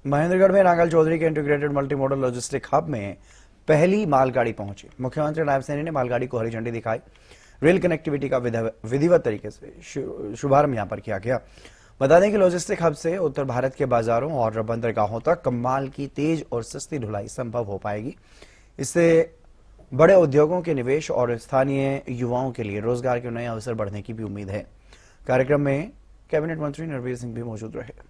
महेंद्रगढ़ में नांगल चौधरी के integrated multi modal logistic hub में पहली मालगाड़ी पहुंची। मुख्यमंत्री नायब सैनी ने मालगाड़ी को हरी झंडी दिखाई। रेल कनेक्टिविटी का विधिवत तरीके से शुभारंभ यहां पर किया गया। बता दें कि लॉजिस्टिक हब से उत्तर भारत के बाजारों और बंदरगाहों तक माल की तेज और सस्ती ढुलाई संभव हो पाएगी। इससे बड़े उद्योगों के निवेश और स्थानीय युवाओं के लिए रोजगार के नए अवसर बढ़ने की भी उम्मीद है। कार्यक्रम में कैबिनेट मंत्री नरवीर सिंह भी मौजूद रहे।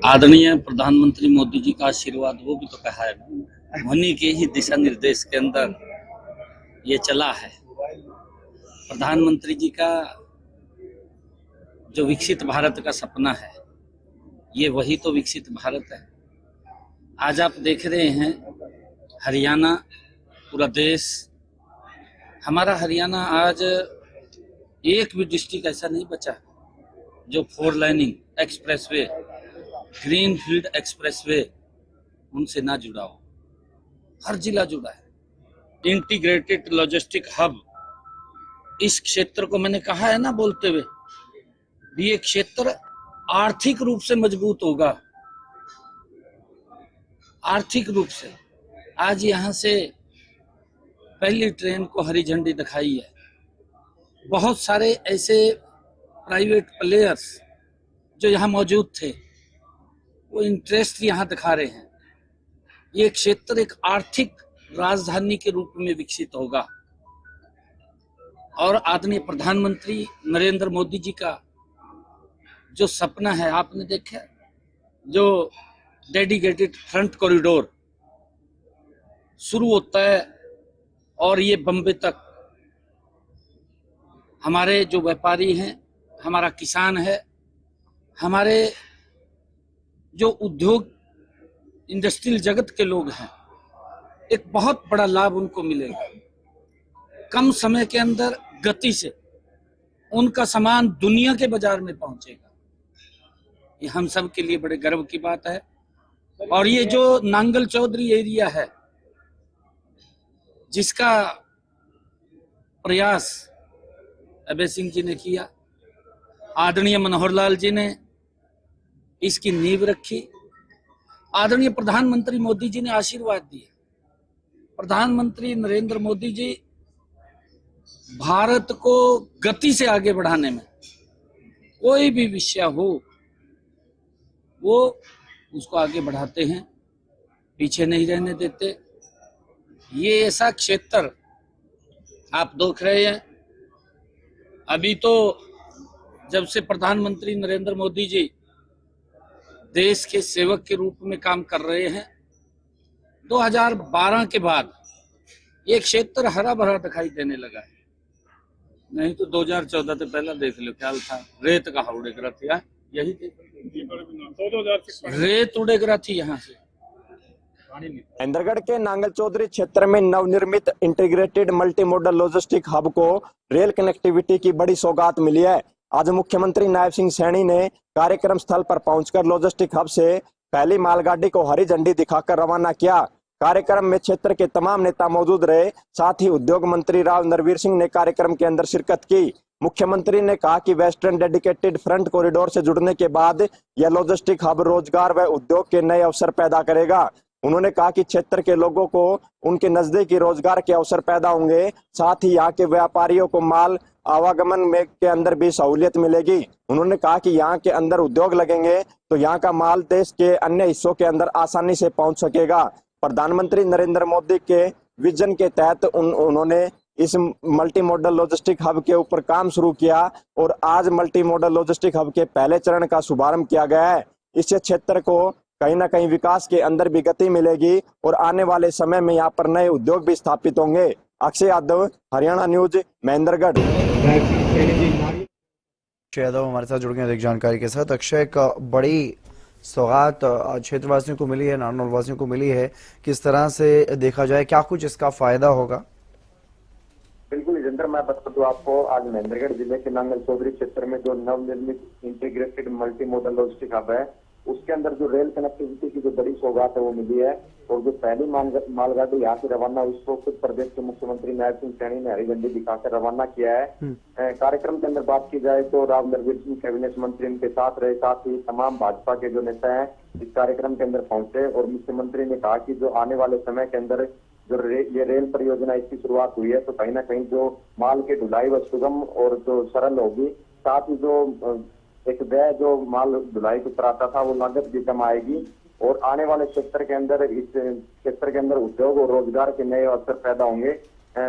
आदरणीय प्रधानमंत्री मोदी जी का आशीर्वाद, वो भी तो कहा है, उन्हीं के ही दिशा निर्देश के अंदर ये चला है। प्रधानमंत्री जी का जो विकसित भारत का सपना है, ये वही तो विकसित भारत है। आज आप देख रहे हैं हरियाणा, पूरा देश, हमारा हरियाणा आज एक भी डिस्ट्रिक्ट ऐसा नहीं बचा जो 4 लाइनिंग एक्सप्रेसवे, ग्रीनफील्ड एक्सप्रेसवे उनसे ना जुड़ा हो। हर जिला जुड़ा है। इंटीग्रेटेड लॉजिस्टिक हब, इस क्षेत्र को मैंने कहा है ना बोलते हुए, ये क्षेत्र आर्थिक रूप से मजबूत होगा। आर्थिक रूप से आज यहां से पहली ट्रेन को हरी झंडी दिखाई है। बहुत सारे ऐसे प्राइवेट प्लेयर्स जो यहाँ मौजूद थे, वो इंटरेस्ट यहाँ दिखा रहे हैं। ये क्षेत्र एक आर्थिक राजधानी के रूप में विकसित होगा और आदरणीय प्रधानमंत्री नरेंद्र मोदी जी का जो सपना है, आपने देखा, जो डेडिकेटेड फ्रंट कॉरिडोर शुरू होता है और ये बम्बे तक हमारे जो व्यापारी हैं, हमारा किसान है, हमारे जो उद्योग इंडस्ट्रियल जगत के लोग हैं, एक बहुत बड़ा लाभ उनको मिलेगा। कम समय के अंदर गति से उनका सामान दुनिया के बाजार में पहुंचेगा। ये हम सब के लिए बड़े गर्व की बात है। और ये जो नांगल चौधरी एरिया है, जिसका प्रयास अभय सिंह जी ने किया, आदरणीय मनोहर लाल जी ने इसकी नींव रखी, आदरणीय प्रधानमंत्री मोदी जी ने आशीर्वाद दिए। प्रधानमंत्री नरेंद्र मोदी जी भारत को गति से आगे बढ़ाने में कोई भी विषय हो, वो उसको आगे बढ़ाते हैं, पीछे नहीं रहने देते। ये ऐसा क्षेत्र आप देख रहे हैं। अभी तो जब से प्रधानमंत्री नरेंद्र मोदी जी देश के सेवक के रूप में काम कर रहे हैं, 2012 के बाद ये क्षेत्र हरा भरा दिखाई देने लगा है। नहीं तो 2014 से पहला देख लो, क्या था, रेत का उड़े करा था, यही रेत उड़े करा थी यहाँ से। महेंद्रगढ़ के नांगल चौधरी क्षेत्र में नवनिर्मित integrated multi modal logistic hub को रेल कनेक्टिविटी की बड़ी सौगात मिली है। आज मुख्यमंत्री नायब सिंह सैनी ने कार्यक्रम स्थल पर पहुंचकर लॉजिस्टिक हब से पहली मालगाड़ी को हरी झंडी दिखाकर रवाना किया। कार्यक्रम में क्षेत्र के तमाम नेता मौजूद रहे। साथ ही उद्योग मंत्री राव नरवीर सिंह ने कार्यक्रम के अंदर शिरकत की। मुख्यमंत्री ने कहा कि वेस्टर्न डेडिकेटेड फ्रंट कॉरिडोर से जुड़ने के बाद यह लॉजिस्टिक हब रोजगार व उद्योग के नए अवसर पैदा करेगा। उन्होंने कहा कि क्षेत्र के लोगों को उनके नजदीकी रोजगार के अवसर पैदा होंगे। साथ ही यहाँ के व्यापारियों को माल आवागमन में के अंदर भी सहूलियत मिलेगी। उन्होंने कहा कि यहाँ के अंदर उद्योग लगेंगे तो यहाँ का माल देश के अन्य हिस्सों के अंदर आसानी से पहुंच सकेगा। प्रधानमंत्री नरेंद्र मोदी के विजन के तहत उन्होंने इस मल्टी मॉडल लॉजिस्टिक हब के ऊपर काम शुरू किया और आज मल्टी मॉडल लॉजिस्टिक हब के पहले चरण का शुभारंभ किया गया है। इससे क्षेत्र को कहीं ना कहीं विकास के अंदर भी गति मिलेगी और आने वाले समय में यहाँ पर नए उद्योग भी स्थापित होंगे। अक्षय यादव, हरियाणा न्यूज, महेंद्रगढ़। यादव हमारे साथ जुड़ गए अधिक जानकारी के साथ। अक्षय, का बड़ी सौगात क्षेत्रवासियों को मिली है, नारनौल वासियों को मिली है, किस तरह से देखा जाए, क्या कुछ इसका फायदा होगा? बिल्कुल जितेंद्र, मैं बता दूं आपको, आज महेंद्रगढ़ जिले के नांगल चौधरी क्षेत्र में जो नवनिर्मित integrated multi modal logistic hub है, उसके अंदर जो रेल कनेक्टिविटी की जो बड़ी सौगात है वो मिली है। और जो पहली मालगाड़ी यहाँ से रवाना हुई, उसको खुद प्रदेश के मुख्यमंत्री नायब सिंह सैनी ने हरी झंडी दिखाकर रवाना किया है। कार्यक्रम के अंदर बात की जाए तो राव नरवीर सिंह कैबिनेट मंत्री इनके साथ रहे, साथ ही तमाम भाजपा के जो नेता हैं इस कार्यक्रम के अंदर पहुंचे। और मुख्यमंत्री ने कहा कि जो आने वाले समय के अंदर जो ये रेल परियोजना इसकी शुरुआत हुई है तो कहीं ना कहीं जो माल की ढुलाई व सुगम और जो सरल होगी, साथ ही जो एक व्यय जो माल ढुलाई को कराता था वो लागत भी कम आएगी। और आने वाले क्षेत्र के अंदर, इस क्षेत्र के अंदर उद्योग और रोजगार के नए अवसर पैदा होंगे।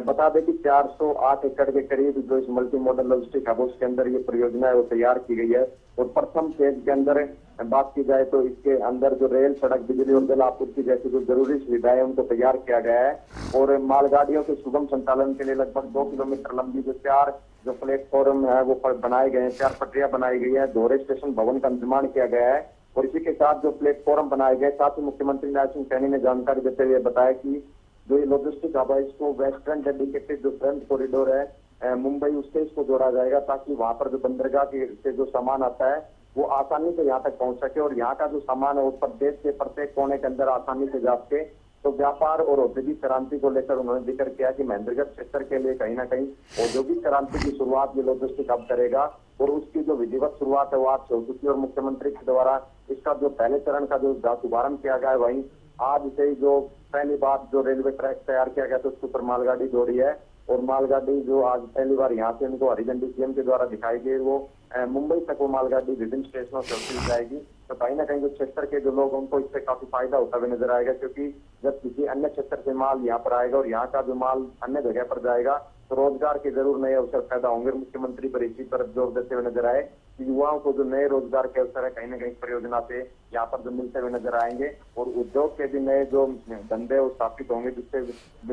बता दें कि 408 एकड़ के करीब जो इस मल्टी मॉडल लॉजिस्टिक हब उसके अंदर ये परियोजना है वो तैयार की गई है। और प्रथम फेज के अंदर बात की जाए तो इसके अंदर जो रेल, सड़क, बिजली और जल आपूर्ति जैसी जो जरूरी सुविधाएं उनको तैयार किया गया है। और मालगाड़ियों के सुगम संचालन के लिए लगभग 2 किलोमीटर लंबी जो 4 जो प्लेटफॉर्म है वो बनाए गए हैं, 4 पटरियां बनाई गई है, दोहरे स्टेशन भवन का निर्माण किया गया है। और इसी के साथ जो प्लेटफॉर्म बनाए गए, साथ ही मुख्यमंत्री नायब सिंह सैनी ने जानकारी देते हुए बताया कि जो ये लॉजिस्टिक हब है इसको वेस्टर्न डेडिकेटेड जो फ्रंट कॉरिडोर है मुंबई, उससे इसको जोड़ा जाएगा ताकि वहां पर जो बंदरगाह से जो सामान आता है वो आसानी से यहाँ तक पहुंच सके। और यहाँ का जो सामान है वो प्रदेश के प्रत्येक कोने के अंदर आसानी से जा सके। तो व्यापार और औद्योगिक क्रांति को लेकर उन्होंने जिक्र किया कि महेंद्रगढ़ क्षेत्र के लिए कहीं ना कहीं औद्योगिक क्रांति की शुरुआत ये लॉजिस्टिक हब करेगा। और उसकी जो विधिवत शुरुआत है वो आज से हो चुकी है। और मुख्यमंत्री के द्वारा इसका जो पहले चरण का जो शुभारंभ किया गया है, वहीं आज से ही जो पहली बार जो रेलवे ट्रैक तैयार किया गया तो उसके ऊपर मालगाड़ी जोड़ी है। और मालगाड़ी जो आज पहली बार यहाँ से उनको हरी झंडी सीएम के द्वारा दिखाई गई, वो मुंबई तक वो मालगाड़ी विभिन्न स्टेशनों से होती जाएगी। तो कहीं ना कहीं जो क्षेत्र के जो लोग उनको इससे काफी फायदा होता हुआ नजर आएगा, क्योंकि जब किसी अन्य क्षेत्र से माल यहाँ पर आएगा और यहाँ का जो माल अन्य जगह पर जाएगा तो रोजगार के जरूर नए अवसर पैदा होंगे। मुख्यमंत्री पर इसी पर जोर देते हुए नजर आए कि युवाओं को जो नए रोजगार के अवसर है कहीं ना कहीं परियोजना से यहाँ पर जो मिलते हुए नजर आएंगे। और उद्योग के भी नए जो धंधे वो स्थापित होंगे, जिससे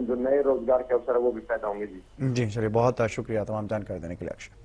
जो नए रोजगार के अवसर है वो भी पैदा होंगे। जी चलिए, बहुत शुक्रिया तमाम जानकारी देने के लिए अक्षय।